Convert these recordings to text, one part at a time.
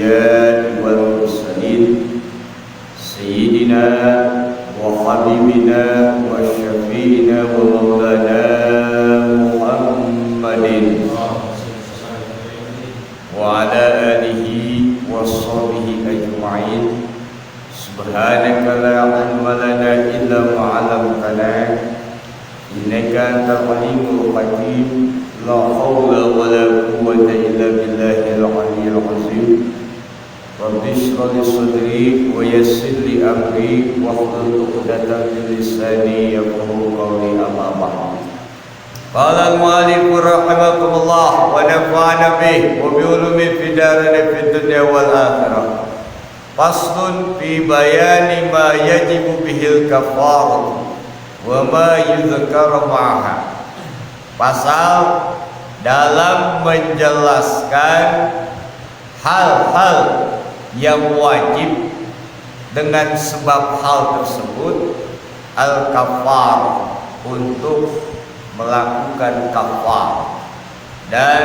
الأنبياء والمرسلين سيدنا وحبيبنا وشفينا ومولانا محمد وعلى آله وصحبه أجمعين. سبحانك لا علم لنا إلا ما علمتنا إنك أنت العليم الحكيم. لا حول ولا قوة إلا بالله العلي العظيم. رب اشرح لي صدري ويسر لي أمري واحلل عقدة من لساني يفقهوا قولي. أما بعد. قال المؤلف رحمه الله ونفعنا به وبعلومه في دارنا في الدنيا والآخرة. فصل في بيان ما يجب به الكفارة وما يذكر معها. Pasal dalam menjelaskan hal-hal yang wajib dengan sebab hal tersebut al-kafar, untuk melakukan kafar, dan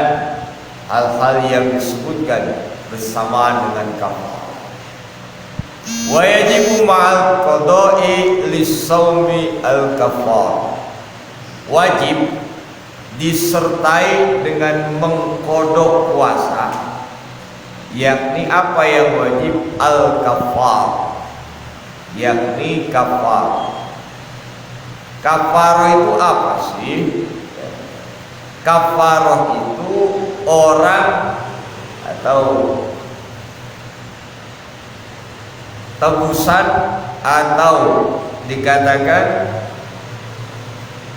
hal-hal yang disebutkan bersamaan dengan kafar. Wa yajibu ma'al qada'i lis-shaumi al-kafar. Wajib disertai dengan mengkodok puasa, yakni apa yang wajib? Al-kafar, yakni kafar. Kafar itu apa sih? Kafar itu orang atau tebusan, atau dikatakan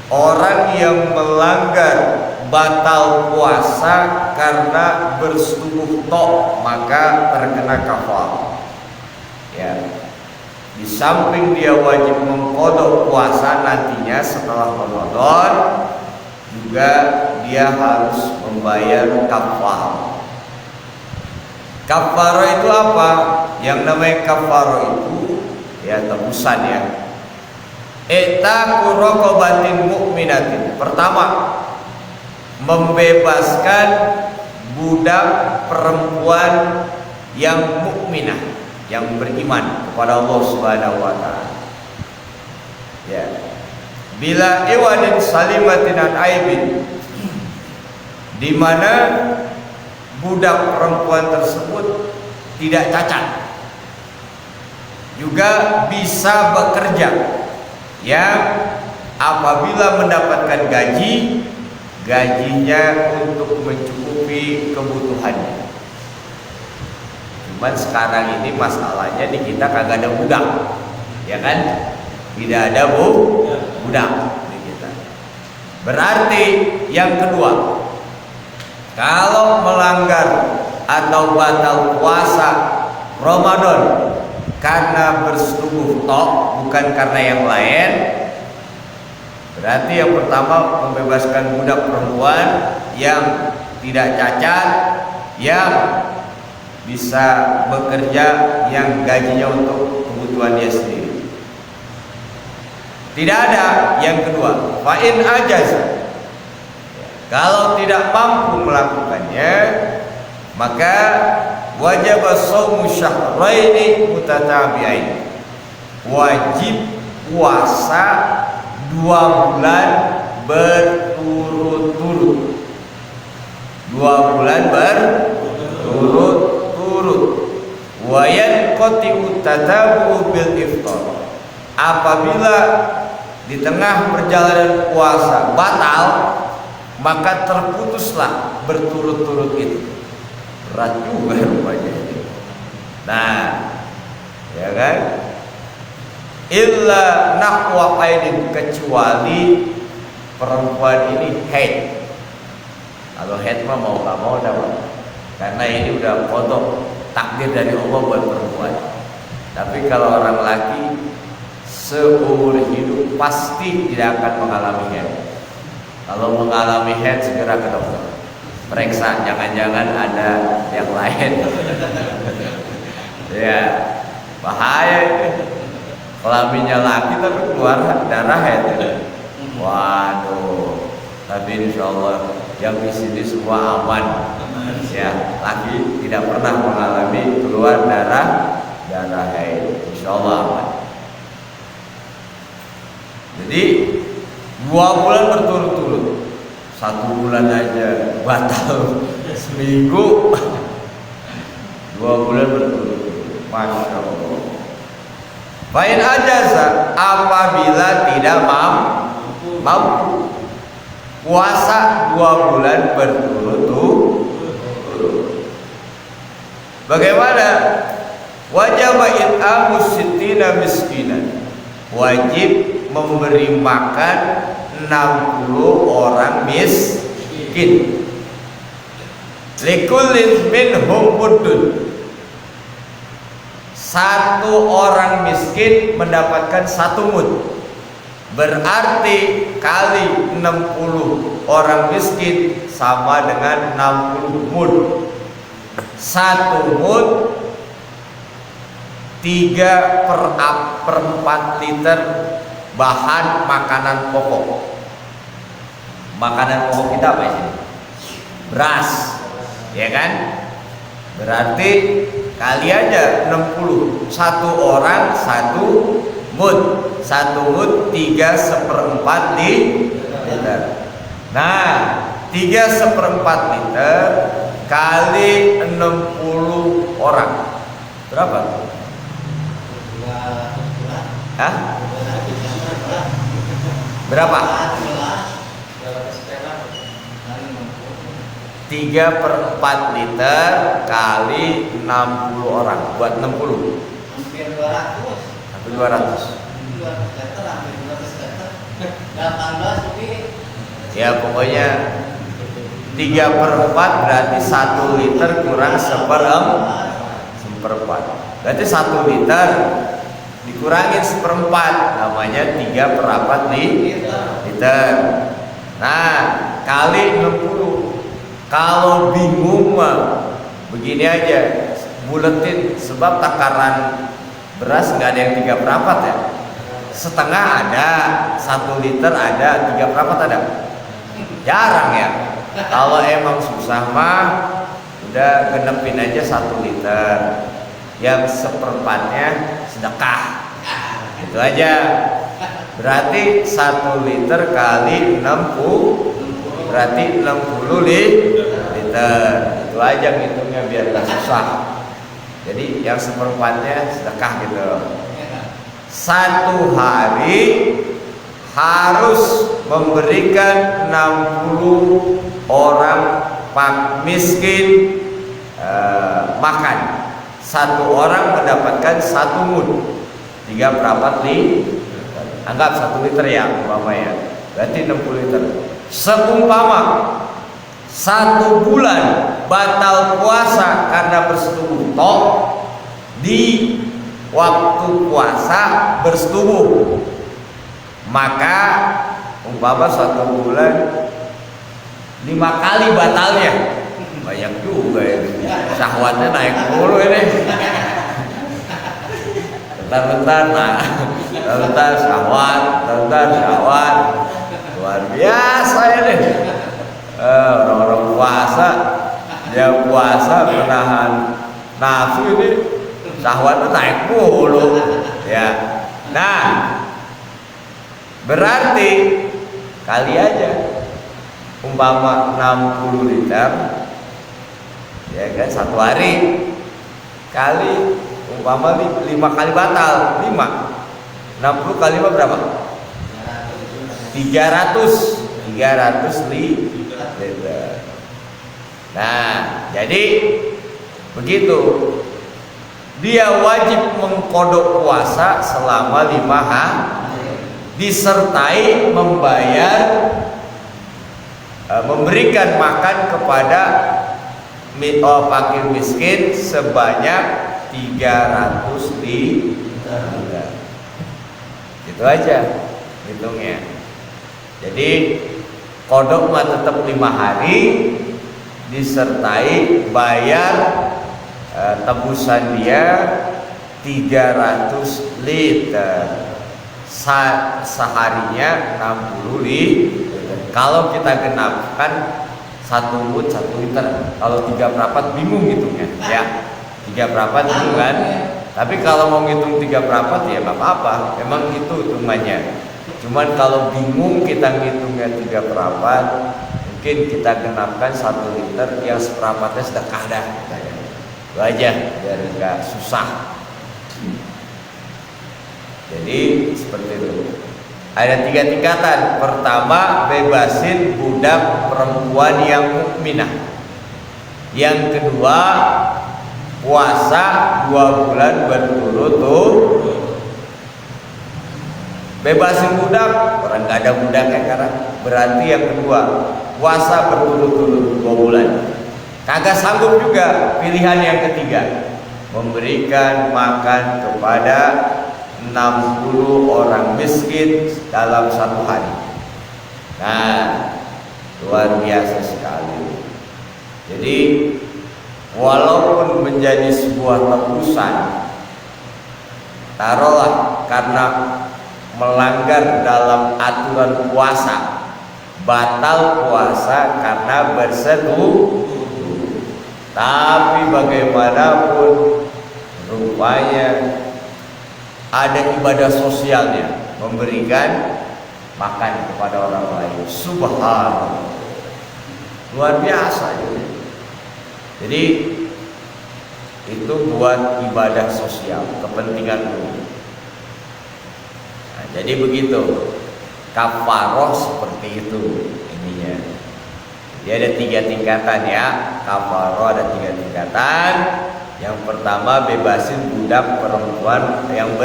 orang yang melanggar batal puasa karena bersetubuh tok, maka terkena kafar. Ya, di samping dia wajib mengqadha puasa nantinya setelah Ramadan, juga dia harus membayar kafar. Kafar itu apa? Yang namanya kafar itu ya tebusan ya. I'taqu raqabatin mu'minatin. Pertama, membebaskan budak perempuan yang mukminah, yang beriman kepada Allah Subhanahu wa taala. Ya. Bila iwadin salimatin an aibin, di mana budak perempuan tersebut tidak cacat, juga bisa bekerja, yang apabila mendapatkan gaji, gajinya untuk mencukupi kebutuhannya. Cuman sekarang ini masalahnya di kita kagak ada budak, ya kan? Tidak ada budak di kita. Berarti yang kedua, kalau melanggar atau batal puasa Ramadan karena bersetubuh tok, bukan karena yang lain, berarti yang pertama membebaskan budak perempuan yang tidak cacat, yang bisa bekerja, yang gajinya untuk kebutuhan dia sendiri. Tidak ada yang kedua, fa'in ajaz, kalau tidak mampu melakukannya, maka wajib shaumu syahraini mutatabi'ain, wajib puasa 2 bulan berturut-turut. 2 bulan berturut-turut. Wa yanqati'u tatabu'u bil iftar. Apabila di tengah perjalanan puasa batal, maka terputuslah berturut-turut itu. Berat juga rupanya. Nah, ya kan? Illa nahwa haidin, kecuali perempuan ini haid. Kalau haid mah mau nggak mau dapat, karena ini udah kodok takdir dari Allah buat perempuan. Tapi kalau orang laki seumur hidup pasti tidak akan mengalami haid. Kalau mengalami haid segera ke dokter, periksa, jangan-jangan ada yang lain. Ya, bahaya ini. Kelaminnya laki tapi keluar darah haid. Waduh. Tapi insya Allah yang di sini semua aman. Ya, laki tidak pernah mengalami keluar darah haid, insyaallah. Jadi 2 bulan berturut-turut, 1 bulan aja batal seminggu, 2 bulan berturut-turut, masya Allah. Fa'in ajaza, apabila tidak mampu puasa 2 bulan berturut-turut, bagaimana? Wajib it'amu sittina miskinan, wajib memberi makan 60 orang miskin. Likullin minhum muddun, 1 orang miskin mendapatkan 1 mud. Berarti kali 60 orang miskin sama dengan 60 mud. 1 mud 3/4 liter bahan makanan pokok. Makanan pokok kita apa sih? Beras, ya kan? Berarti kali aja 60, 1 orang 1 mud, 1 mud 3/4 liter. Nah, 3/4 liter kali 60 orang berapa? Hah? Berapa? 3/4 liter kali 60 orang buat 60. Hampir 200. Hampir 200. Ya pokoknya 3/4 berarti 1 liter kurang 1/4. Berarti 1 liter dikurangin 1/4, namanya 3/4 liter. Nah, kali 60. Kalau bingung mah begini aja, buletin, sebab takaran beras nggak ada yang 3/4 ya. Setengah ada, 1 liter ada, 3/4 ada. Jarang ya. Kalau emang susah mah udah genepin aja 1 liter. Yang 1/4-nya sedekah. Itu aja. Berarti 1 liter kali 60, berarti 60 liter. Itu aja ngitungnya biar gak susah. Jadi yang 1/4-nya sedekah gitu. 1 hari harus memberikan 60 orang miskin makan. 1 orang mendapatkan 1 mud, 3/4 liter. Anggap 1 liter ya umpama ya, berarti 60 liter. Seumpama 1 bulan batal puasa karena bersetubuh, toh di waktu puasa bersetubuh, maka umpama 1 bulan 5 kali batalnya, banyak juga ini. Syahwatnya naik mulu ini. Bentar-bentar syahwat, syahwat. Luar biasa ini. Orang-orang puasa, dia puasa menahan nafsu ini, syahwatnya naik mulu. Ya. Nah, berarti kali aja umpama 60 liter, ya kan, 1 hari kali umpama 5 kali batal, 60 kali 5 berapa? 300 liter. Nah, jadi begitu. Dia wajib mengkodok puasa selama 5 hari, disertai membayar, memberikan makan kepada fakir miskin sebanyak 300 liter. Gitu aja hitungnya. Jadi kodok mah tetap 5 hari, disertai bayar tebusan dia 300 liter. Seharinya 60 liter. Kalau kita genapkan 1 mud 1 liter, kalau 3/4 bingung hitungnya ya. 3/4 itu kan. Tapi kalau mau ngitung 3/4 ya nggak apa-apa, memang itu hitungannya. Cuman kalau bingung kita ngitungnya 3/4, mungkin kita genapkan 1 liter yang 1/4-nya sedekah dah. Itu aja biar nggak susah. Jadi seperti itu. Ada 3 tingkatan. Pertama, bebasin budak perempuan yang mukminah. Yang kedua, puasa 2 bulan berturut-turut. Bebasin budak, orang nggak ada budak ya sekarang. Berarti yang kedua, puasa berturut-turut 2 bulan. Kagak sanggup juga, pilihan yang ketiga, memberikan makan kepada 60 orang miskin dalam 1 hari. Nah, luar biasa sekali. Jadi walaupun menjadi sebuah tebusan, taruhlah karena melanggar dalam aturan puasa, batal puasa karena bersetubuh. Tapi bagaimanapun rupanya ada ibadah sosialnya, memberikan makan kepada orang lain. Subhanallah, luar biasa. Jadi itu buat ibadah sosial, kepentingan umum. Nah, jadi begitu, kafaroh seperti itu ininya. Dia ada 3 tingkatan ya, kafaroh ada 3 tingkatan. Yang pertama, bebasin budak perempuan yang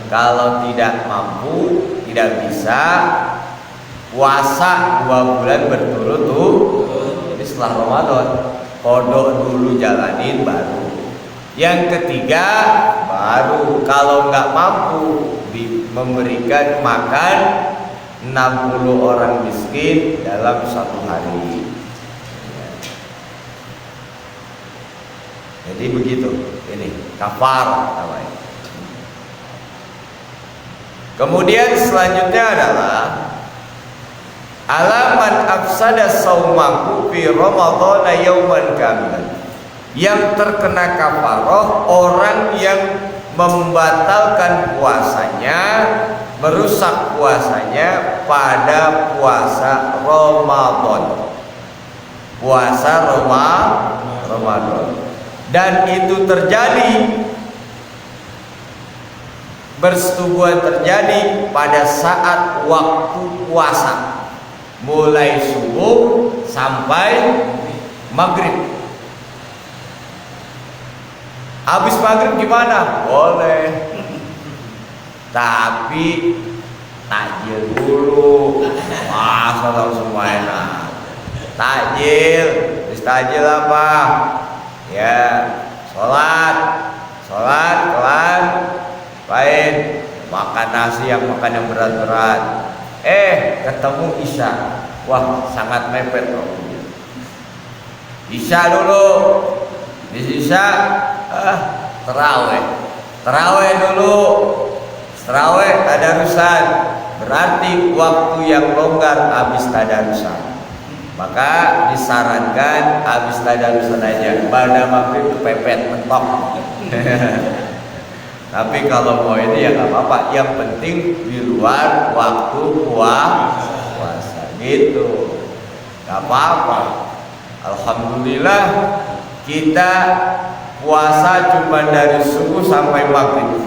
kalau tidak mampu, tidak bisa, puasa 2 bulan berturut-turut. Jadi setelah Ramadan, kodok dulu jalanin baru. Yang ketiga, baru kalau nggak mampu memberikan makan 60 orang miskin dalam 1 hari. Jadi begitu, ini kafar namanya. Kemudian selanjutnya adalah alaman afsada saumahu fi ramadhana yauman kamilan. Yang terkena kafaroh orang yang membatalkan puasanya, merusak puasanya pada puasa Ramadan. Puasa Ramadan. Dan itu terjadi, persetubuhan terjadi pada saat waktu puasa, mulai subuh sampai maghrib. Habis maghrib gimana? Boleh, tapi takjil dulu. Masa langsung enak. Takjil, takjil apa? Ya, sholat kelar, lain makan nasi yang berat-berat. Ketemu isya, wah sangat mepet loh. Isya dulu, di isya terawih dulu, tadarusan, berarti waktu yang longgar habis tadarusan. Maka disarankan habis tadarusan aja, pada maghrib pepet mentok. Tapi kalau mau ini ya nggak apa-apa, yang penting di luar waktu puasa gitu, nggak apa-apa. Alhamdulillah kita puasa cuma dari subuh sampai maghrib.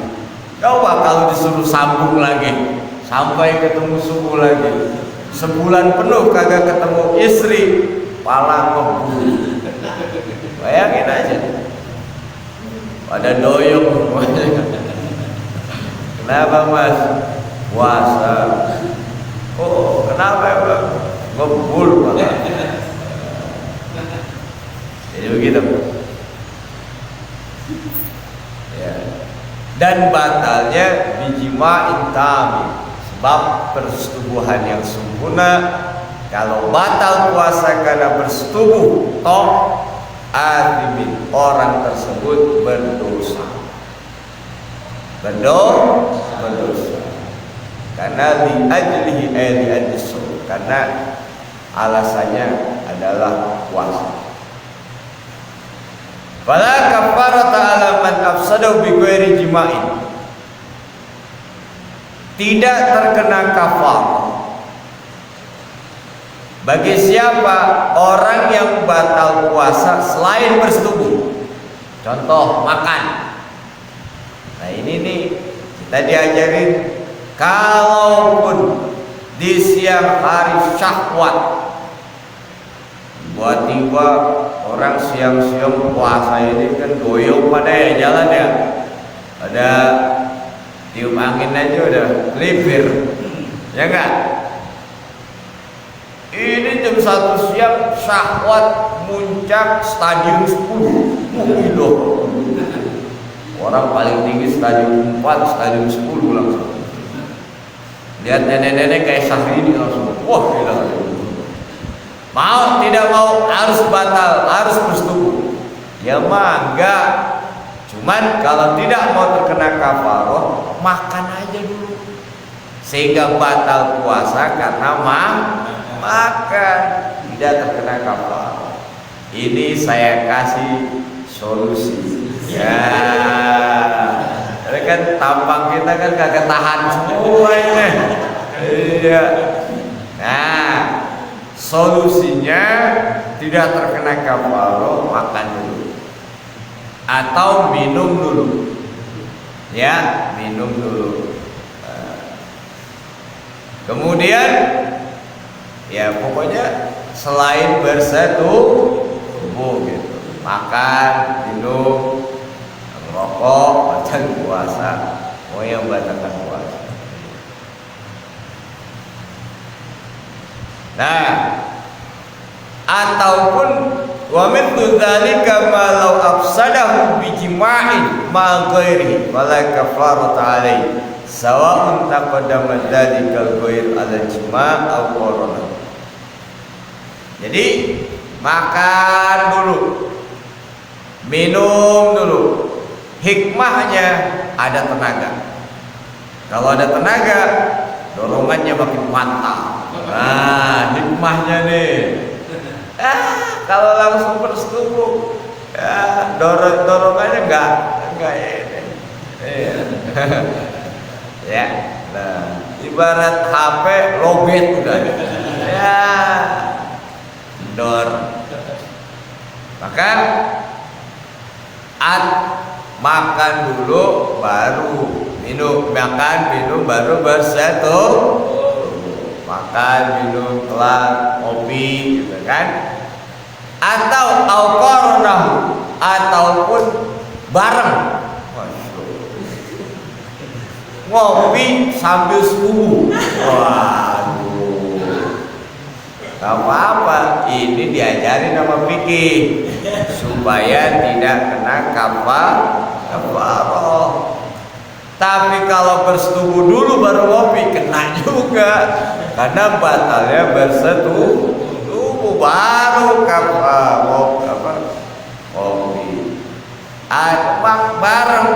Coba kalau disuruh sambung lagi sampai ketemu subuh lagi, sebulan penuh kagak ketemu istri, pala keburu. Bayangin aja, pada doyong. Kenapa mas? Puasa. Oh kenapa ya bang? Ngebul banget. Jadi begitu. Ya. Dan batalnya bijima'in tamim, sebab persetubuhan yang sempurna. Kalau batal puasa karena bersetubuh, toh adimin, orang tersebut berdosa. Berdosa. Karena li ajlihi li ajlihi, karena alasannya adalah puasa. Fala kafarata ala man afsadahu bi ghairi jima'in. Tidak terkena kafar bagi siapa orang yang batal puasa selain bersetubuh. Contoh makan. Nah ini nih kita diajarin, kalaupun di siang hari syahwat, tiba-tiba orang siang-siang puasa ini kan goyong pada ya jalan ya, ada tiup angin aja udah libir, ya enggak? Ini jam 1 siang syahwat muncak stadium 10. Gila. Orang paling tinggi stadium 4, stadium 10 langsung. Lihat nenek-nenek kayak Syahrini langsung. Wah, gila. Mau tidak mau harus batal, harus bersetubuh. Ya mah enggak. Cuman kalau tidak mau terkena kafaroh, makan aja dulu. Sehingga batal puasa karena makan, tidak terkena kafaroh. Ini saya kasih solusi. Ya. Karena kan tampang kita kan kagak tahan semua ini. Iya. Nah, solusinya tidak terkena kafaroh, makan dulu atau minum dulu, ya minum dulu. Kemudian ya pokoknya selain bersetubuh gitu, makan, minum, merokok, batal puasa, mau yang batalkan puasa. Nah, ataupun wa min dzalika ma law afsadahu bi jima'in ma ghairi wala kafarata alaihi sawa'un taqaddama dzalika al-ghair ala jima' aw qarana. Jadi makan dulu, minum dulu. Hikmahnya ada tenaga. Kalau ada tenaga, dorongannya makin mantap. Nah, hikmahnya nih. Kalau langsung bersetubuh, ya dorongannya enggak ini. Ya, nah, ibarat HP lobet udah. Ya, dor. Maka makan dulu baru minum, makan minum baru bersetubuh. Makan, minum, telan, kopi, gitu kan? Atau auqarnahu, ataupun bareng. Ngopi sambil subuh. Waduh. Gak apa-apa, ini diajarin sama fikih supaya tidak kena kafaroh. Tapi kalau bersetubuh dulu baru ngopi, kena juga. Karena batalnya bersetubuh baru kopi. Bareng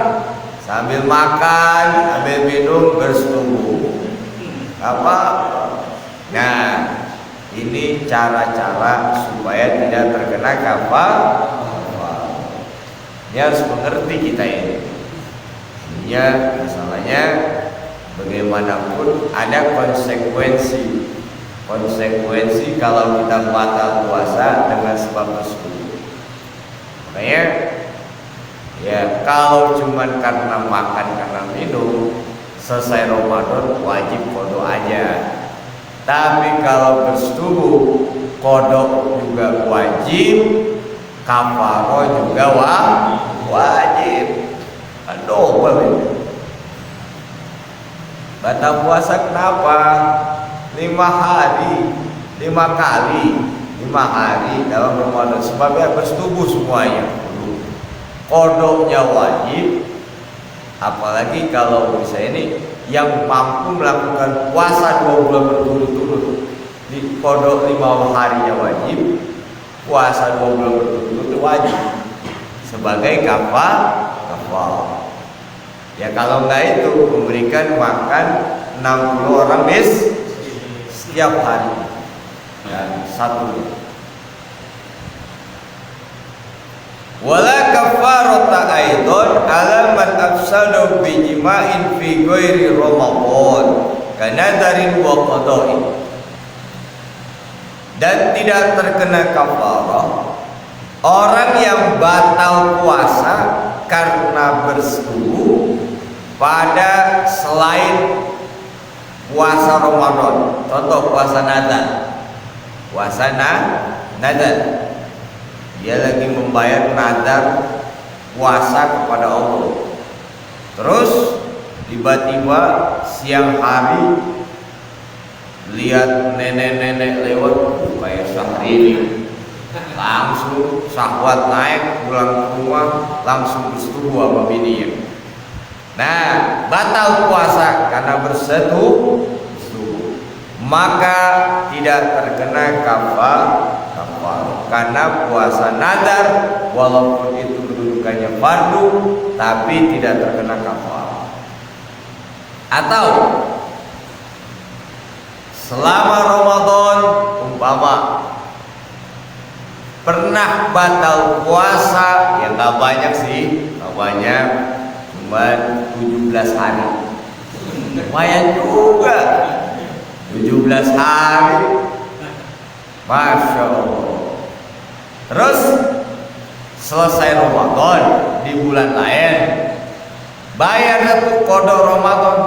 sambil makan, sambil minum bersetubuh. Apa? Nah, ini cara-cara supaya tidak terkena kafaroh. Ini harus mengerti kita ini. Ya, masalahnya bagaimanapun ada konsekuensi kalau kita batal puasa dengan sebab bersetubuh. Makanya ya kalau cuman karena makan, karena minum, selesai Ramadan wajib qada aja. Tapi kalau bersetubuh, qada juga wajib, kafaroh juga wajib. Double ini. Batal puasa kenapa? 5 hari, 5 hari dalam Ramadan. Sebabnya bersetubuh semuanya. Kodoknya wajib. Apalagi kalau misalnya ini yang mampu melakukan puasa 2 bulan berturut-turut, di kodok 5 harinya wajib, puasa 2 bulan berturut-turut wajib sebagai kafaroh. Ya kalau enggak itu memberikan makan 60 orang setiap hari dan 1. Wala kafarata aidon ala man afsadu bi jima'in fi ghairi Ramadan kanadarin wa qada'in. Dan tidak terkena kafarah orang yang batal puasa karena bersetubuh pada selain puasa Ramadan. Contoh puasa nadar. Puasa nadar. Dia lagi membayar nadar puasa kepada Allah. Terus tiba-tiba siang hari lihat nenek-nenek lewat kayak Syahrini, langsung syahwat naik, pulang ke rumah langsung bersetubuh sama bininya. Nah, batal puasa karena bersetubuh, maka tidak terkena kafar karena puasa nadar walaupun itu kedudukannya fardu tapi tidak terkena kafar. Atau selama Ramadan umpama pernah batal puasa, ya nggak banyak sih, nggak banyak, cuma 17 hari. Lumayan juga 17 hari, Masya Allah. Terus selesai Ramadan di bulan lain bayar satu kodok Ramadan,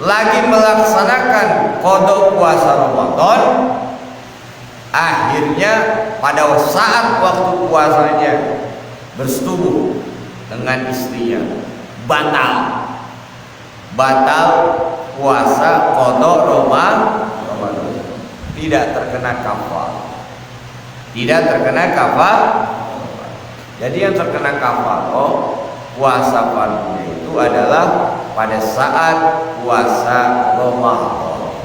lagi melaksanakan kodok puasa Ramadan, akhirnya pada saat waktu puasanya bersetubuh dengan istrinya, batal puasa kodok Ramadan, tidak terkena kafar. Tidak terkena kafar. Jadi yang terkena kafar puasa fardunya itu adalah pada saat puasa Ramadan.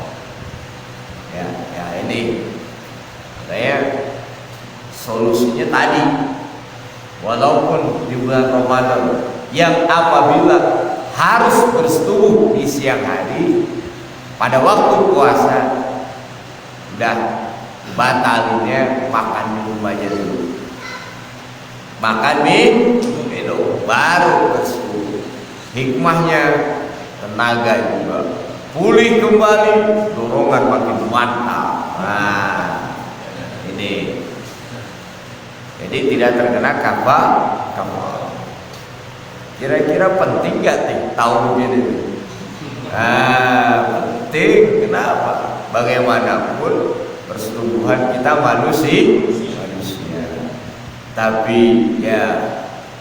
Ya ini makanya solusinya tadi, walaupun di bulan Ramadan yang apabila harus bersetubuh di siang hari pada waktu puasa, udah batalinnya makan minum aja dulu. Makan minum baru bersetubuh. Hikmahnya tenaga juga pulih kembali, dorongan makin mantap. Nah, ini jadi tidak terkena kafar. Kira-kira penting gak nih tahu begini? Penting. Kenapa? Bagaimanapun persetubuhan kita manusia. Tapi ya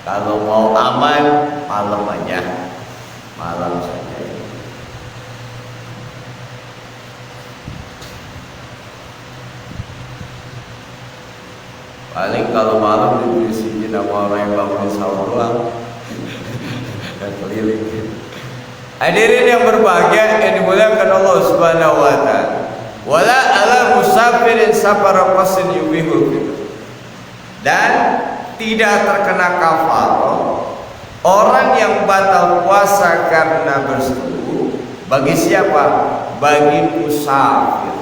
kalau mau aman malam aja, malam saja. Paling kalau malam diberisiin sama orang yang bangun sahur doang dan keliling. Hadirin yang berbahagia yang dimuliakan Allah Subhanahu wa taala. Wala ala musafirin safara qasin yubihul fitr. Dan tidak terkena kafarah orang yang batal puasa karena bersetubuh. Bagi siapa? Bagi musafir.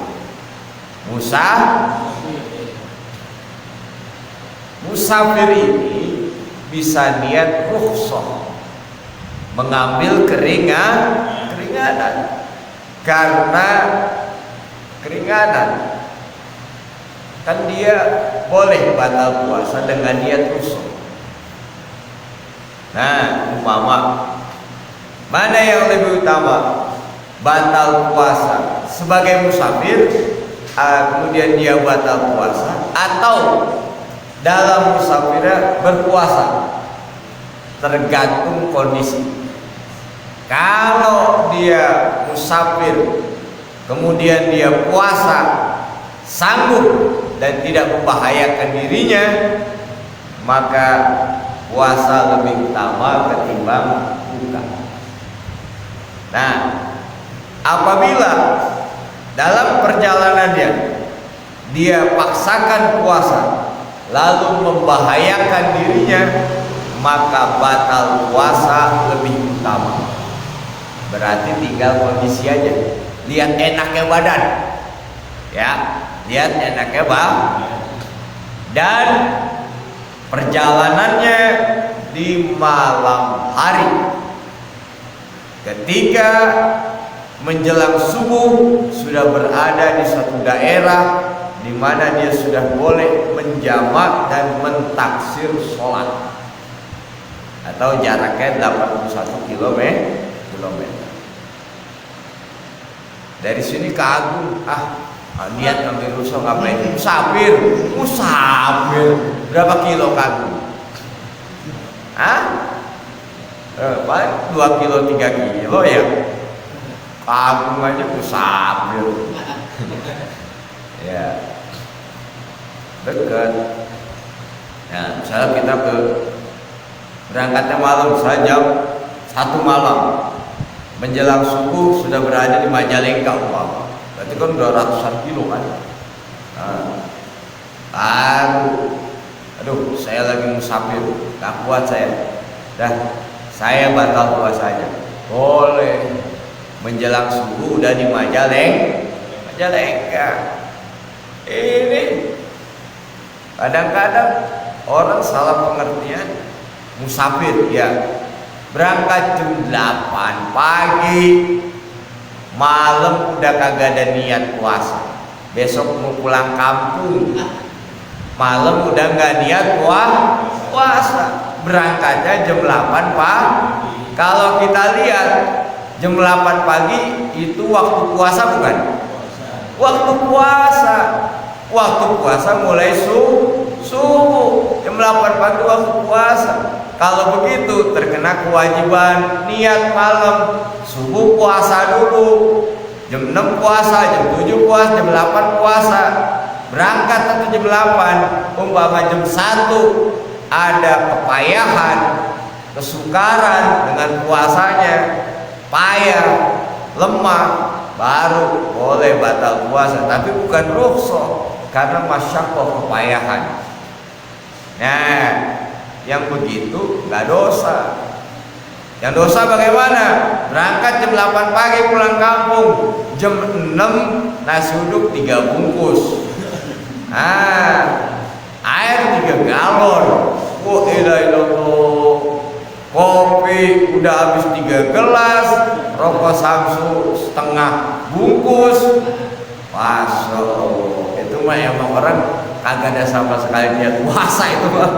Musafir ini bisa niat rukhsah, mengambil keringanan karena keringanan kan dia boleh batal puasa dengan niat rukhsah. Nah, umpama mana yang lebih utama, batal puasa sebagai musafir kemudian dia batal puasa, atau dalam musafirnya berpuasa? Tergantung kondisi. Kalau dia musafir kemudian dia puasa sanggup dan tidak membahayakan dirinya, maka puasa lebih utama ketimbang buka. Nah, apabila dalam perjalanannya dia paksakan puasa lalu membahayakan dirinya, maka batal puasa lebih utama. Berarti tinggal kondisi aja. Lihat enaknya badan, ya, lihat enaknya badan. Dan perjalanannya di malam hari. Ketika menjelang subuh sudah berada di suatu daerah di mana dia sudah boleh menjamak dan mentaksir sholat, atau jaraknya 81 kilometer. Dari sini ke Agung, niat ambil rusuh ngapain? Musafir. Berapa kilo ke Agung? Paling 2 kilo 3 kilo ya. Ke Agung aja musafir. Ya, dekat. Nah, misalnya kita berangkatnya malam, misalnya jam 1 malam, menjelang subuh sudah berada di Majalengka umpama. Berarti kan udah ratusan kilo kan. Aduh, saya lagi musafir, gak kuat saya. Saya batal puasanya. Boleh. Menjelang subuh udah di Majalengka. Ini kadang-kadang orang salah pengertian musafir ya. Berangkat jam 8 pagi, malam udah kagak ada niat puasa. Besok mau pulang kampung, malam udah nggak niat puasa. Berangkatnya jam 8 pagi. Kalau kita lihat jam 8 pagi itu waktu puasa bukan? Waktu puasa. Waktu puasa mulai subuh. Jam 8 pagi waktu puasa. Kalau begitu terkena kewajiban niat malam. Subuh puasa dulu. Jam 6 puasa, jam 7 puasa, jam 8 puasa. Berangkat atau jam 8, umpama jam 1 ada kepayahan, kesukaran dengan puasanya, payah, lemah, baru boleh batal puasa, tapi bukan rukhsah karena masyaqqah, kepayahan. Nah, yang begitu nggak dosa. Yang dosa bagaimana? Berangkat jam 8 pagi pulang kampung, jam 6 nasi uduk 3 bungkus. Air 3 galon. Kopi udah habis 3 gelas, rokok Samsu setengah bungkus. Masya Allah, itu mah emang orang kagak ada sama sekali niat puasa itu mah.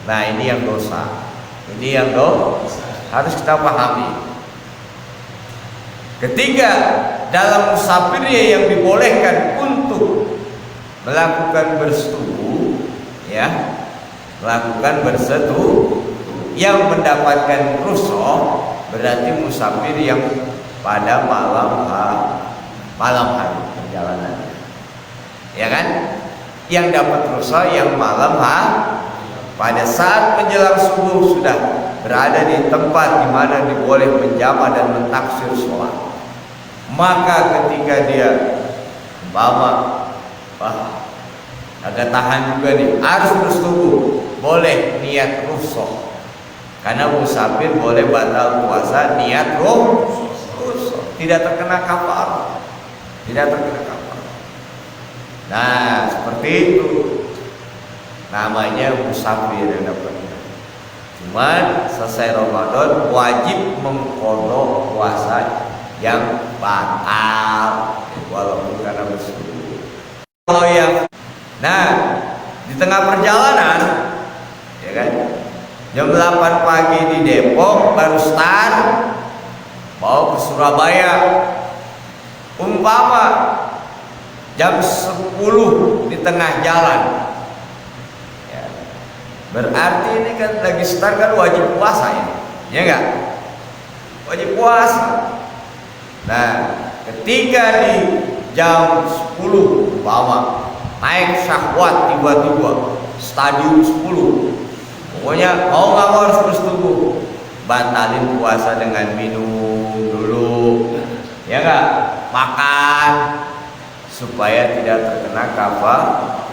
Nah, ini yang dosa. Ini yang harus kita pahami. Ketiga, dalam musafirnya yang dibolehkan untuk melakukan bersetubuh, ya, melakukan bersetubuh yang mendapatkan rukhsah berarti musafir yang pada malam hari perjalanan, ya kan? Yang dapat rukhsah yang malam hari pada saat menjelang subuh sudah berada di tempat di mana diboleh menjama dan mentaksir sholat. Maka ketika dia agak tahan juga nih, harus bersetubuh, boleh niat rukhsah. Karena musafir boleh batal puasa niat rukhsah, tidak terkena kafarah. Nah, seperti itu namanya musafir yang dapatnya. Cuman selesai Ramadan wajib mengqadha puasa yang batal walaupun karena bersetubuh. Kalau yang di tengah perjalanan, ya kan, jam 8 pagi di Depok baru start mau ke Surabaya, umpama jam 10 di tengah jalan, ya, berarti ini kan lagi start kan wajib puasa ini, ya enggak? Wajib puasa. Nah, ketika di jam 10 umpama naik syahwat tiba-tiba stadium 10, pokoknya mau nggak mau harus bersetubuh, batalin puasa dengan minum dulu, ya nggak, makan supaya tidak terkena kafarah.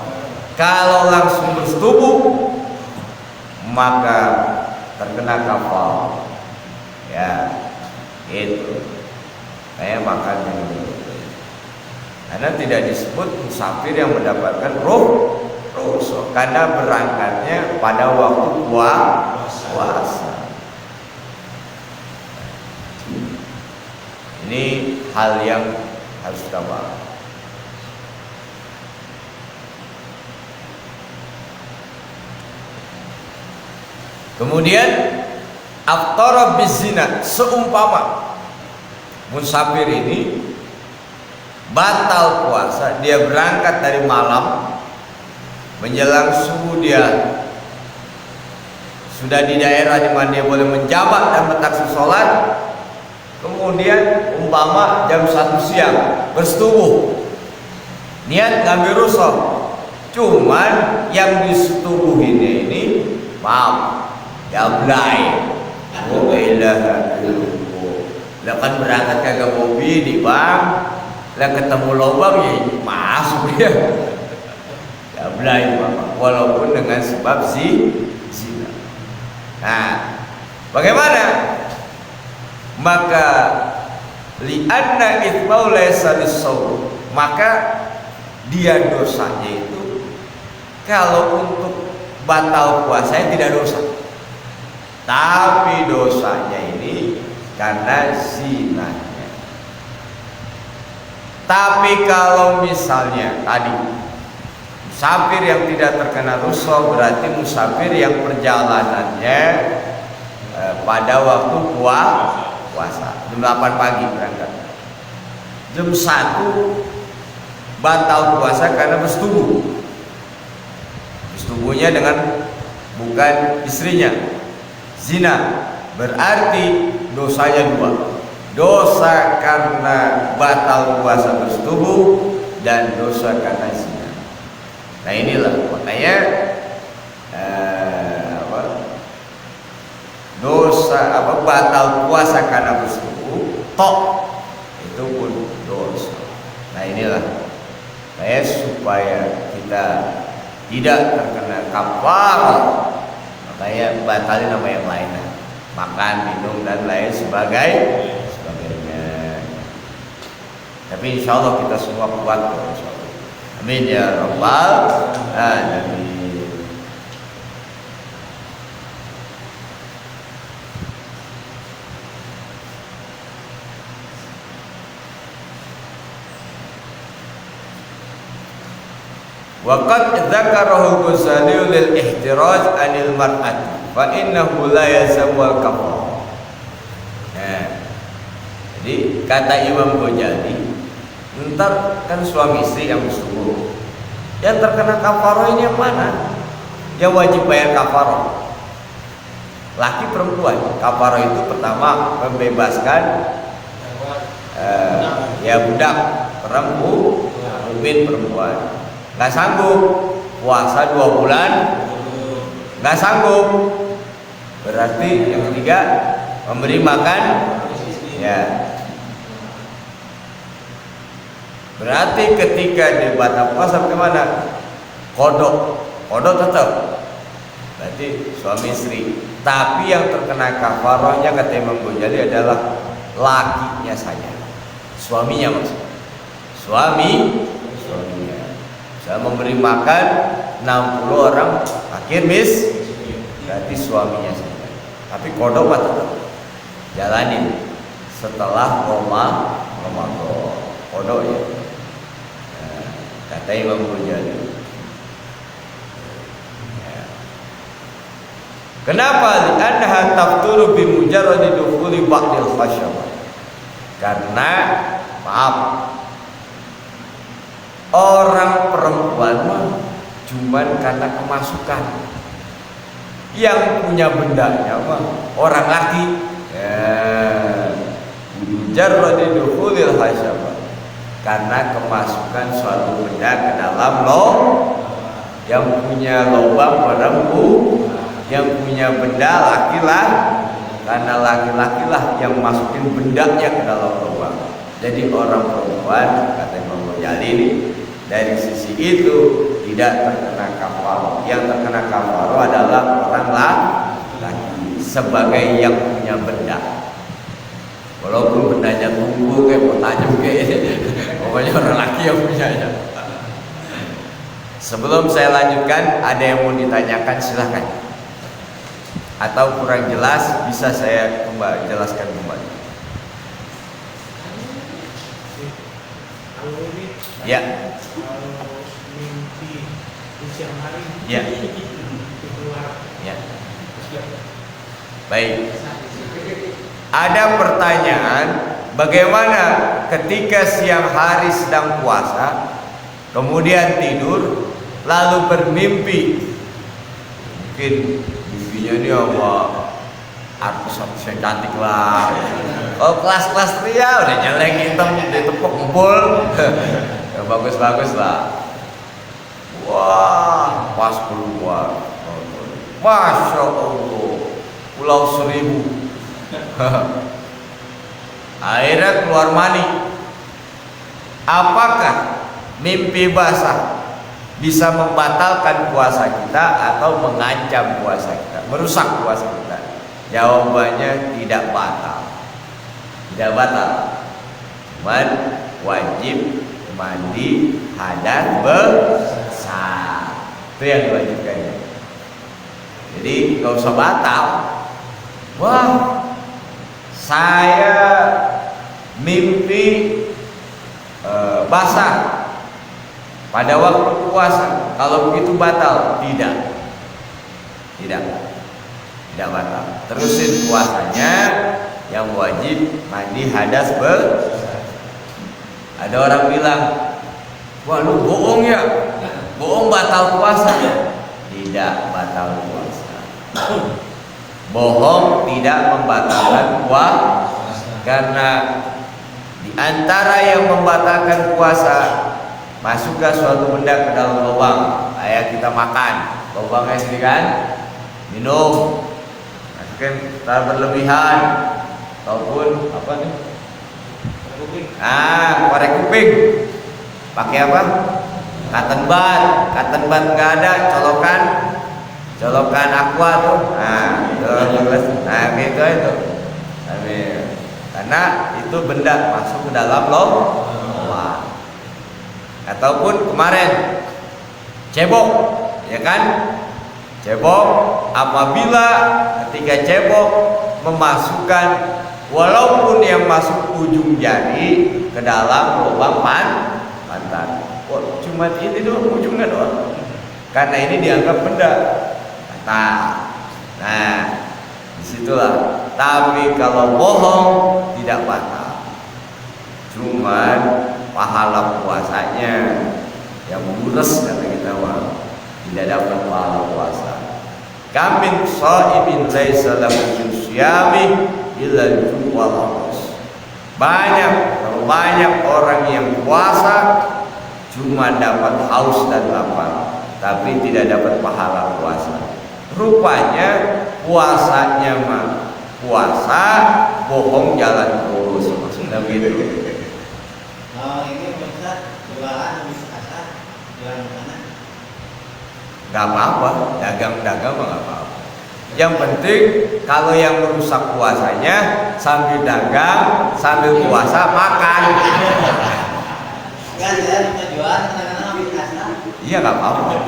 Kalau langsung bersetubuh maka terkena kafarah, ya itu kayak makan minum. Karena tidak disebut musafir yang mendapatkan rusak karena berangkatnya pada waktu puasa. Ini hal yang harus kita paham. Kemudian aftara bizina, seumpama musafir ini batal puasa, dia berangkat dari malam menjelang subuh, dia sudah di daerah di mana dia boleh menjamak dan bertaksi sholat. Kemudian umpama jam 1 siang bersetubuh, niat ngambil rukhsah, cuman yang disetubuhinnya ini maaf gablay. Oh ilaha illallah. Lah kan berangkat kagak mobil di bang, lah ketemu lubang ya masuk dia. Gablay Bapak, walaupun dengan sebab zina. Nah, bagaimana? Maka li'anna itsmau laysa lis-shaum, maka dia dosanya itu kalau untuk batal puasanya tidak dosa, tapi dosanya ini karena zinanya. Tapi kalau misalnya tadi musafir yang tidak terkena rukhsah, berarti musafir yang perjalanannya pada waktu puasa, jam 8 pagi berangkat, jam 1 batal puasa karena bersetubuh. Bersetubuhnya dengan bukan istrinya, zina, berarti dosanya 2, dosa karena batal puasa bersetubuh dan dosa karena zina. Nah inilah makanya dosa batal puasa karena bersetubuh itu pun dosa. Nah inilah supaya kita tidak terkena kafarah, makanya batalin nama yang lain, makan, minum dan lain sebagainya. Tapi insya Allah kita semua kuat, amin ya rabbal alamin. Waqad dzakarahu Ghazali lil ihtiraj anil mar'ati fa innahu la yalzamu al kafarah. Nah, jadi kata Imam Ghazali, ntar kan suami istri yang bersetubuh, yang terkena kafarah ini yang mana? Yang wajib bayar kafarah laki perempuan. Kafarah itu pertama membebaskan ya budak perempuan. Nggak sanggup puasa 2 bulan, nggak sanggup, berarti yang ketiga memberi makan, ya. Berarti ketika dia batal puasa bagaimana? Kodok tetap, berarti suami istri. Tapi yang terkena kafarahnya kata Imam Ghazali adalah lakinya saja, suaminya maksudnya, suaminya. Saya memberi makan 60 orang fakir berarti suaminya saja. Tapi kodok mah tetap jalanin setelah Ramadan. Kodok ya. Nah, kata Imam Ghazali. Ya. Kenapa? Li'annaha taqtulu bi mujarradi dukhuli ba'dil khashyah. Karena orang perempuan mah cuman karena kemasukan, yang punya bendanya mah orang laki. Mujarradi dukhulil hasyabah, karena kemasukan suatu benda ke dalam yang punya lubang perempuan, yang punya benda laki-laki, karena laki-laki lah yang masukin bendanya ke dalam lubang. Jadi orang perempuan kata Imam Ghazali dari sisi itu tidak terkena kafarah. Yang terkena kafarah adalah orang laki sebagai yang punya benda. Walaupun bendanya tumbuh kayak mau tajam kayak pokoknya orang laki yang punyanya. Sebelum saya lanjutkan, ada yang mau ditanyakan, silahkan. Atau kurang jelas, bisa saya jelaskan kembali. Ya. Mimpi di siang hari. Ya. Ya. Baik. Ada pertanyaan, bagaimana ketika siang hari sedang puasa, kemudian tidur, lalu bermimpi? Mungkin mimpinya ini apa? Artis-artis yang cantik lah. Oh, kelas-kelas pria udah nyeleng hitam ditepuk empul. Ya, bagus-bagus lah. Wah, pas keluar. Masya Allah, Pulau Seribu. Akhirnya keluar mani. Apakah mimpi basah bisa membatalkan puasa kita atau mengancam puasa kita, merusak puasa kita? Jawabannya tidak batal. Tidak batal. Cuman wajib mandi hadas besar. Itu yang diwajibkan. Jadi nggak usah batal. Wah, saya mimpi basah pada waktu puasa. Kalau begitu batal? Tidak. Tidak batal. Terusin puasanya. Yang wajib mandi hadas besar. Ada orang bilang, wah lu bohong ya, bohong batal puasa. Tidak batal puasa. Bohong tidak membatalkan puasa, karena di antara yang membatalkan puasa masukkan suatu benda ke dalam lubang. Kayak kita makan, lubangnya sendiri kan, minum, masukkan setelah berlebihan, ataupun apa nih? Korek kuping. Pakai apa? Cotton bud nggak ada, colokan aqua tuh. Gitu itu. Karena itu benda masuk ke dalam lubang. Ataupun kemarin cebok, ya kan? Cebok, apabila ketika cebok memasukkan walaupun yang masuk ujung jari ke dalam lubang pantat. Oh, cuma ini doang, ujungnya doang. Karena ini dianggap benda. Nah, disitulah. Tapi kalau bohong tidak batal. Cuman pahala puasanya yang mures, kata kita mah, tidak dapat pahala puasa. Kamin shaimin laisa lahu min syiyami illa al-jum'ah. Banyak orang yang puasa cuma dapat haus dan lapar, tapi tidak dapat pahala puasa. Rupanya puasanya mah puasa, bohong jalan terus, maksudnya begitu. Ini Ustaz, jualan bisa jualan mana? Gak apa-apa, dagang mah gak apa-apa. Yang penting kalau yang merusak puasanya sambil dagang, sambil puasa makan. Enggak, saya bisa jualan kadang-kadang bisa. Iya gak apa-apa.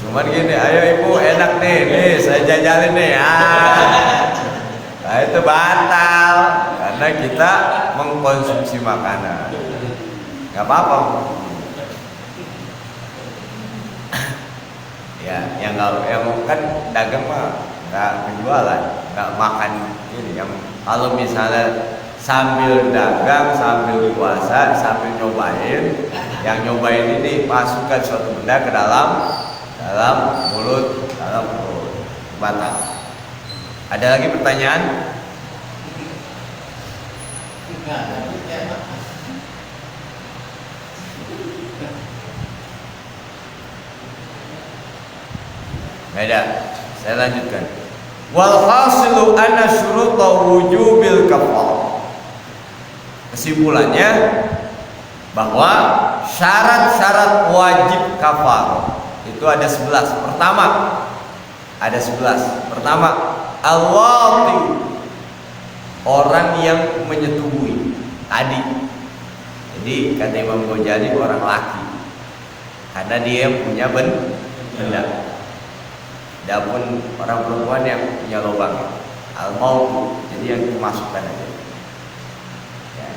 Cuman gini, ayo ibu enak nih saya jajalin nih. Nah itu batal karena kita mengkonsumsi makanan. Gak apa-apa. Ya, yang kan dagang mah nggak penjualan, nggak makan ini. Yang kalau misalnya sambil dagang, sambil puasa, sambil nyobain, yang nyobain ini masukkan suatu benda ke dalam mulut, batal. Ada lagi pertanyaan? Beda. Saya lanjutkan. Wal hasilu anna syuruta wujubil kafar. Kesimpulannya bahwa syarat-syarat wajib kafar itu ada 11. Pertama, al-wati, orang yang menyetubuhi tadi. Jadi kata Imam Ghazali orang laki. karena dia yang punya benda. Adapun orang perempuan yang punya lubang, al-maut, jadi yang dimasukkan aja. Ya.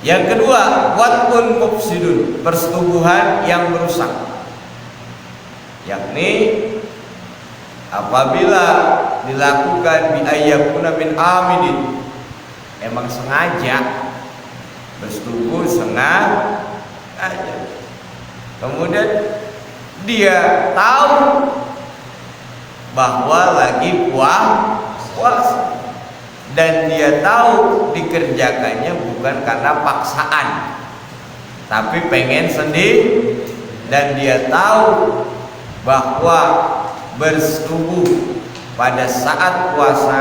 Yang kedua, watun mufsidun, persetubuhan yang merusak, yakni apabila dilakukan bi ayyakuna min amidin, emang sengaja bersetubuh, sengaja, kemudian dia tahu bahwa lagi puasa dan dia tahu dikerjakannya bukan karena paksaan tapi pengen sendiri, dan dia tahu bahwa bersetubuh pada saat puasa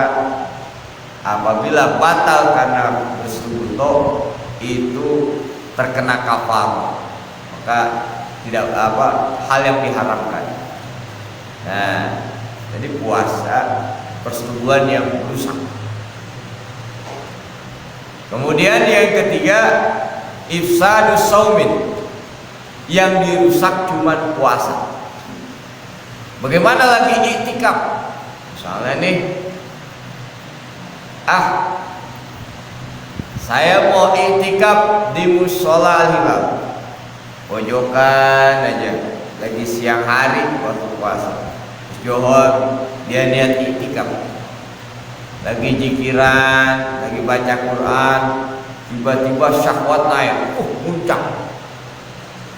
apabila batal karena bersetubuh itu terkena kafar, maka tidak hal yang diharamkan. Nah, jadi puasa persetubuhan yang rusak. Kemudian yang ketiga, ifsadus saumin, yang dirusak cuma puasa. Bagaimana lagi iktikaf? Misalnya nih, saya mau iktikaf di Mushola Al-Hilal, pojokan aja, lagi siang hari waktu puasa, Johor dia niat iktikaf, lagi jikiran, lagi baca Quran, tiba-tiba syahwat naik, muncak,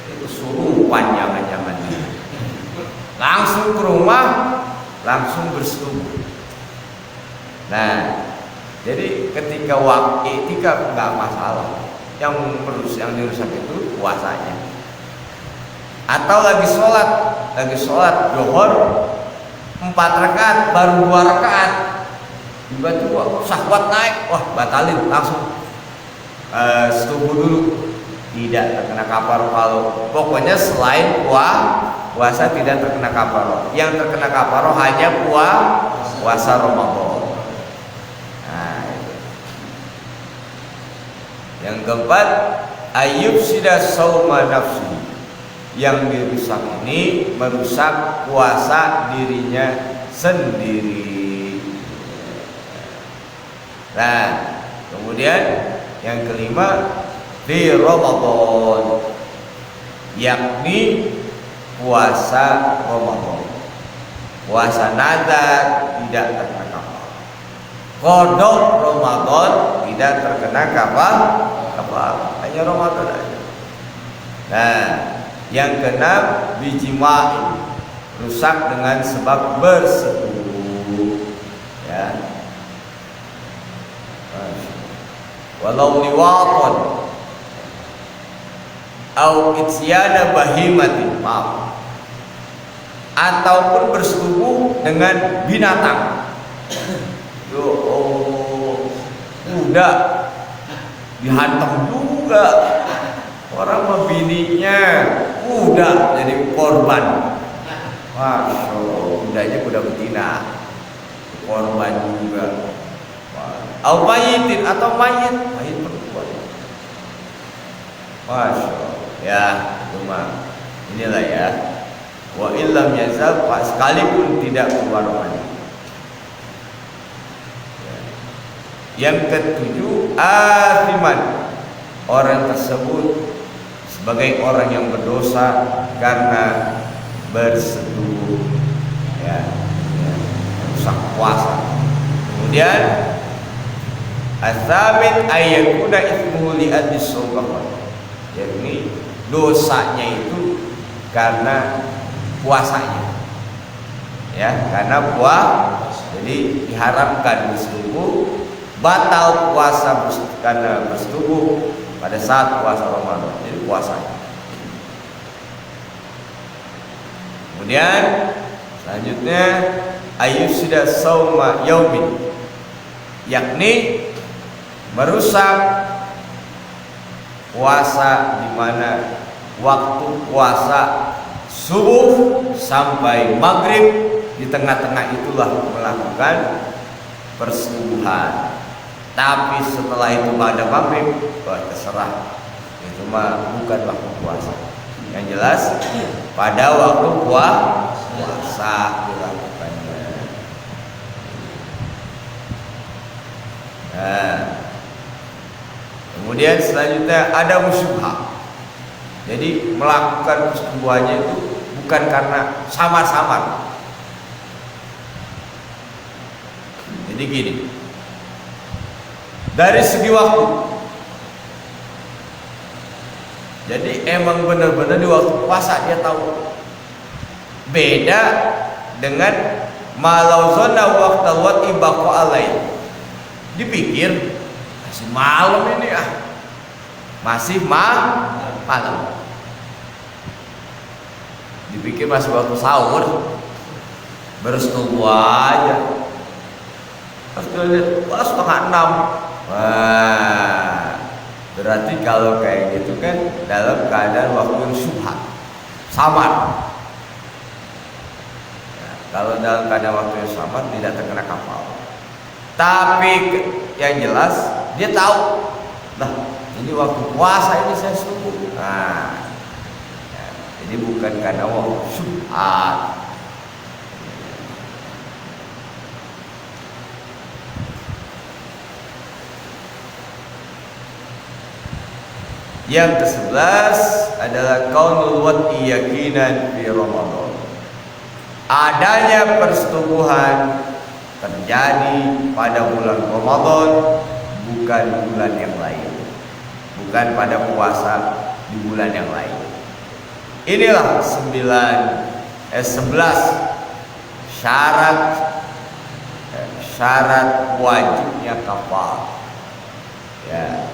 itu surupan jangan-jangan, langsung ke rumah, langsung bersetubuh. Nah, jadi ketika waktu iktikaf nggak masalah, yang dirusak itu puasanya. Atau lagi sholat Johor 4 rakaat baru 2 rakaat, tiba-tiba syahwat naik, wah batalin, langsung setubuh dulu, tidak terkena kafaroh. Kalau pokoknya selain puasa tidak terkena kafaroh, yang terkena kafaroh hanya puasa Ramadan. Nah, itu. Yang keempat, ayub sida sauma nafsi, yang dirusak ini merusak puasa dirinya sendiri. Nah, kemudian yang kelima, di Ramadan, yakni puasa Ramadan. Puasa nazar tidak terkena kafar. Qadha Ramadan tidak terkena kafar, hanya Ramadan aja. Nah, yang keenam, bijima'in, rusak dengan sebab bersetubuh, ya. Walau liwaton au itsyana bahimatin, maaf, ataupun bersetubuh dengan binatang. Kuda dihantam juga, orang membininya kuda jadi korban. Masya Allah, kudanya kuda betina, korban juga. Au mayitin, atau mayit perempuan. Masya Allah, ya itu mah inilah ya. Wa illam yazal, sekalipun tidak keluar mani. Yang ketujuh, athiman, orang tersebut sebagai orang yang berdosa karena bersetubuh, ya, rusak puasa. Kemudian atsamin ayyakuna itsmuhu li'adis shaubah, yakni dosanya itu karena puasanya, ya, karena jadi diharamkan bersetubuh, batal puasa karena bersetubuh pada saat puasa Ramadan, jadi puasanya. Kemudian selanjutnya ayyusida sauma yaumin, yakni merusak puasa di mana waktu puasa subuh sampai maghrib, di tengah-tengah itulah melakukan persetubuhan. Tapi setelah itu pada maghrib, terserah, itu mah bukan waktu puasa. Yang jelas pada waktu puasa dilakukannya. Nah, kemudian selanjutnya ada musyubhah. Jadi melakukan persetubuhannya itu bukan karena samar-samar. Jadi gini, dari segi waktu, jadi emang benar-benar di waktu puasa dia tahu. Beda dengan malau zona waqtal wati baqa alaih. Dipikir masih malam ini masih malam. Dipikir masih waktu sahur, bersetubuh aja. Pas lihat, wah 5:30. Wah, berarti kalau kayak gitu kan dalam keadaan waktu yang syubhat, samar. Nah, kalau dalam keadaan waktu yang samar tidak terkena kafar. Tapi yang jelas dia tahu, ini waktu puasa ini saya setubuh. Nah, jadi bukan karena waktu syubhat. Yang ke-11 adalah qaulul wati yaqinan fi Ramadan. Adanya persetubuhan terjadi pada bulan Ramadan, bukan bulan yang lain. Bukan pada puasa di bulan yang lain. Inilah 11 syarat wajibnya kafar. Ya,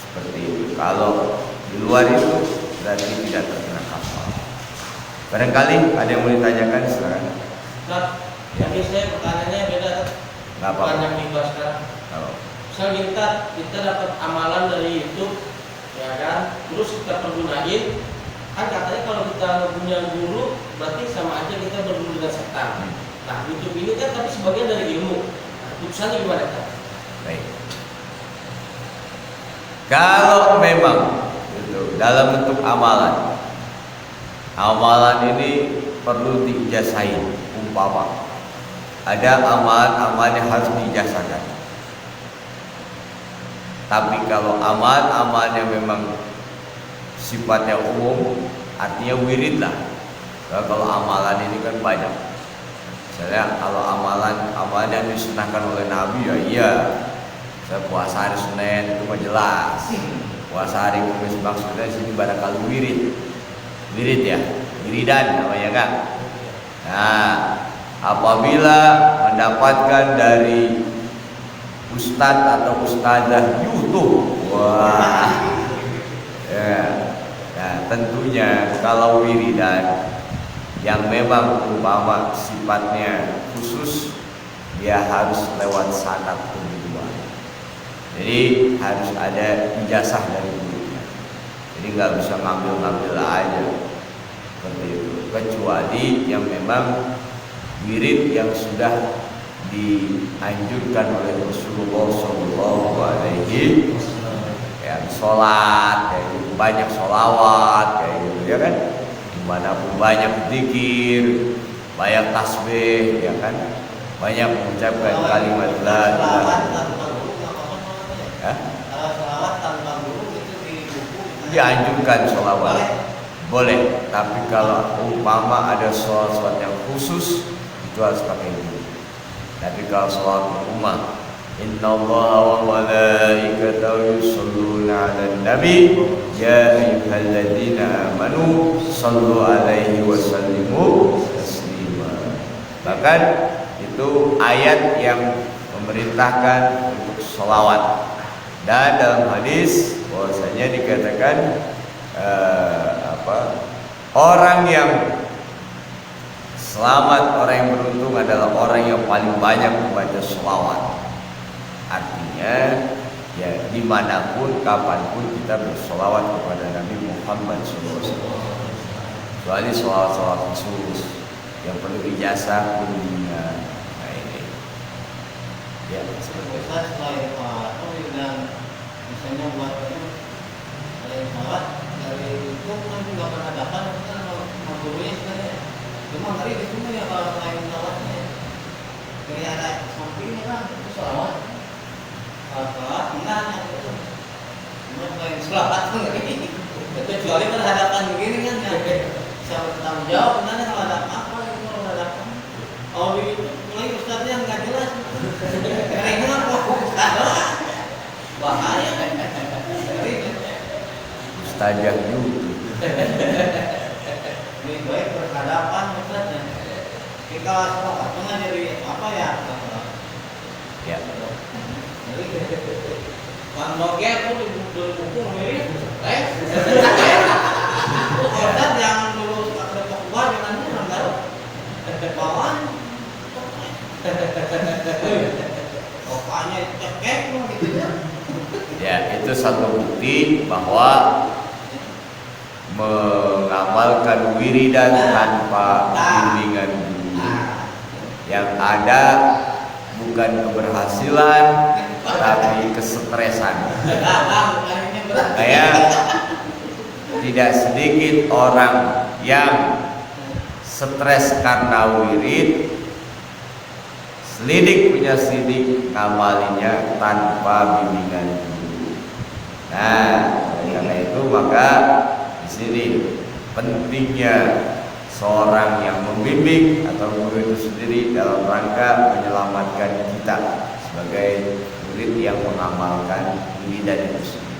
seperti itu. Kalau di luar itu berarti tidak terkena kafar. Barangkali ada yang mau ditanyakan sekarang? Ya. Tapi saya pertanyaannya beda. Nggak apa-apa. Bukan yang dibahas sekarang. Misalnya kita dapat amalan dari YouTube, ya kan? Terus kita pergunain, kan katanya kalau kita punya guru, berarti sama aja kita berguru dengan setan. Nah, YouTube ini kan tapi sebagian dari ilmu. Nah, putusannya gimana kan? Baik. Kalau memang itu dalam bentuk amalan ini perlu diijazahi. Umpama ada amalan-amalan yang harus diijazahkan. Tapi kalau amalan yang memang sifatnya umum, artinya wirid lah. Kalau amalan ini kan banyak. Misalnya kalau amalan yang disunahkan oleh Nabi, ya iya. Saya puasa hari Senin itu mah jelas. Puasa hari Kamis maksudnya di sini barangkali wirid ya, wiridan namanya kan. Nah, apabila mendapatkan dari ustadz atau ustadzah YouTube, wah, ya, nah tentunya kalau wiridan yang memang umpama sifatnya khusus, dia harus lewat sanad kedua. Jadi harus ada ijazah dari gurunya. Jadi nggak bisa ngambil aja seperti itu. Kecuali yang memang wirid yang sudah dianjurkan oleh Rasulullah Shallallahu Alaihi Wasallam, kayak sholat, kayak gitu, banyak sholawat, kayak gitu ya kan. Dimanapun banyak zikir, banyak tasbih, ya kan, banyak mengucapkan kalimat la ilaha illallah. Dianjurkan sholawat boleh, tapi kalau umpama ada sholat yang khusus itu harus pakai guru. Tapi kalau sholat umum, innallaha wa malaikatahu yusholluna 'alan nabi ya ayyuhalladzina amanu shallu 'alaihi wa sallimu taslima. Bahkan itu ayat yang memerintahkan untuk sholawat. Dan dalam hadis bahwasanya dikatakan orang yang selamat, orang yang beruntung adalah orang yang paling banyak membaca sholawat. Artinya ya dimanapun kapanpun kita bersolawat kepada Nabi Muhammad SAW. Kecuali sholawat khusus yang perlu ijazah kuliah. Nah ini ya seperti itu. Misalnya buat dari sholat dari itu kan juga pernah dapat kan mau gurunya sebenarnya cuma ngeri di sini ya kalau lain sholatnya kayak ada sampingnya kan itu sholat kalau sholat enggak itu cuma lain sholat tuh ngeri kecuali berhadapan begini kan ya bisa bertanggung jawab sebenarnya kalau ada apa itu kalau berhadapan kalau begitu mulai ustadznya nggak jelas kayaknya apa bahaya ngeri Ustazah YouTube. lebih baik berhadapan ustadznya kita sholat jangan jadi apa ya Ya. jadi Kan moge aku di buku mirip. Ustadz yang dulu suka kerupuk buah dengan dia enggak bawaan pokoknya cekek loh gitu ya Ya, itu satu bukti bahwa mengamalkan wiridan tanpa bimbingan guru yang ada bukan keberhasilan tapi kesetresan. Kayak tidak sedikit orang yang stres karena wirid, selidik punya selidik ngamalinya tanpa bimbingan guru. Nah, karena itu maka di sini pentingnya seorang yang membimbing atau guru itu sendiri dalam rangka menyelamatkan kita sebagai murid yang mengamalkan wiridan itu sendiri.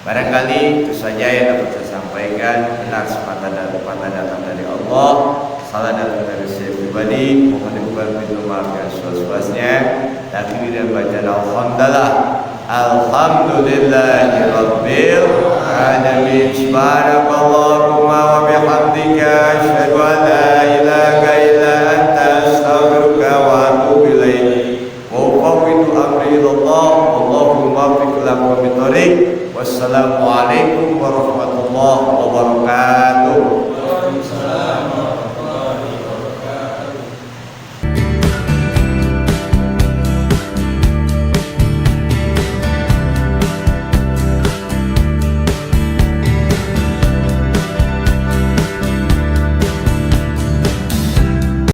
Barangkali itu saja yang dapat saya sampaikan. Benar semata datang dari Allah, salah datang dari saya pribadi. Mohon dibuka pintu maaf dan seluas-luasnya. Takbir dan bacaan alhamdulillah. Alhamdulillahirabbil alamin. Subhanakallahumma wa bihamdika asyhadu an la ilaha